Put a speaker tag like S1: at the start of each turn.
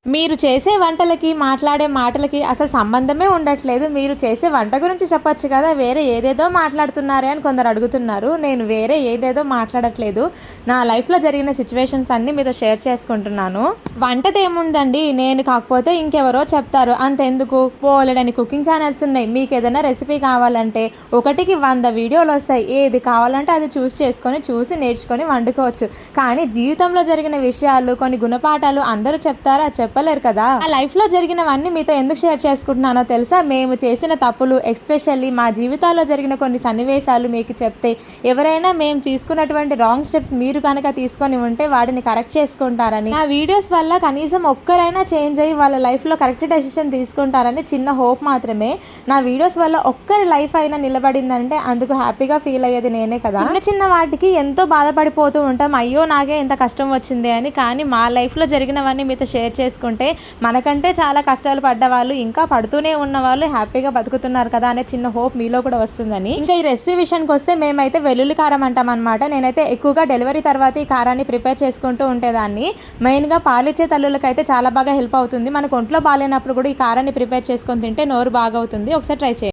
S1: మీరు చేసే వంటలకి, మాట్లాడే మాటలకి అసలు సంబంధమే ఉండట్లేదు. మీరు చేసే వంట గురించి చెప్పొచ్చు కదా! వేరే ఏదేదో మాట్లాడుతున్నారే అని కొందరు అడుగుతున్నారు. నేను వేరే ఏదేదో మాట్లాడట్లేదు. నా లైఫ్‌లో జరిగిన సిట్యుయేషన్స్ అన్నీ మీతో షేర్ చేసుకుంటున్నాను. వంటదేముందండి, నేను కాకపోతే ఇంకెవరో చెప్తారు. అంతెందుకు బోలెడన్ని కుకింగ్ ఛానల్స్ ఉన్నాయి. మీకేదైనా రెసిపీ కావాలంటే ఒకటికి 100 వీడియోలొస్తాయి. ఏది కావాలంటే అది చూసి నేర్చుకొని వండుకోవచ్చు. కానీ జీవితంలో జరిగిన విషయాలు, కొన్ని గుణపాఠాలు అందరూ చెప్తారా? చెప్పలేరు కదా. ఆ లైఫ్లో జరిగినవన్నీ మీతో ఎందుకు షేర్ చేసుకుంటున్నానో తెలుసా? మేము చేసిన తప్పులు, ఎస్పెషల్లీ మా జీవితాల్లో జరిగిన కొన్ని సన్నివేశాలు మీకు చెప్తే ఎవరైనా మేము తీసుకున్నటువంటి రాంగ్ స్టెప్స్ మీరు కనుక తీసుకొని ఉంటే వాటిని కరెక్ట్ చేసుకుంటారని, ఆ వీడియోస్ వల్ల కనీసం ఒక్కరైనా చేంజ్ అయ్యి వాళ్ళ లైఫ్లో కరెక్ట్ డెసిషన్ తీసుకుంటారని చిన్న హోప్ మాత్రమే. నా వీడియోస్ వల్ల ఒక్కరి లైఫ్ అయినా నిలబడిందంటే అందుకు హ్యాపీగా ఫీల్ అయ్యేది నేనే కదా. చిన్న చిన్న వాటికి ఎంతో బాధపడిపోతూ ఉంటాం, అయ్యో నాకే ఎంత కష్టం వచ్చింది అని. కానీ మా లైఫ్లో జరిగినవన్నీ మీతో షేర్ చేసుకుంటే మనకంటే చాలా కష్టాలు పడ్డ వాళ్ళు, ఇంకా పడుతూనే ఉన్న వాళ్ళు హ్యాపీగా బతుకుతున్నారు కదా అనే చిన్న హోప్ మీలో కూడా వస్తుందని. ఇంకా ఈ రెసిపీ విషయానికి వస్తే మేమైతే వెల్లుల్లి కారం అంటాం అనమాట. నేనైతే ఎక్కువగా డెలివరీ తర్వాత ఈ కారాన్ని ప్రిపేర్ చేసుకుంటూ ఉండేదాన్ని. మెయిన్గా పాలిచ్చే తల్లులకైతే చాలా బాగా హెల్ప్ అవుతుంది. మనకు ఒంట్లో బాగాలేనప్పుడు కూడా ఈ కారాన్ని ప్రిపేర్ చేసుకొని తింటే నోరు బాగా అవుతుంది. ఒకసారి ట్రై చేయండి.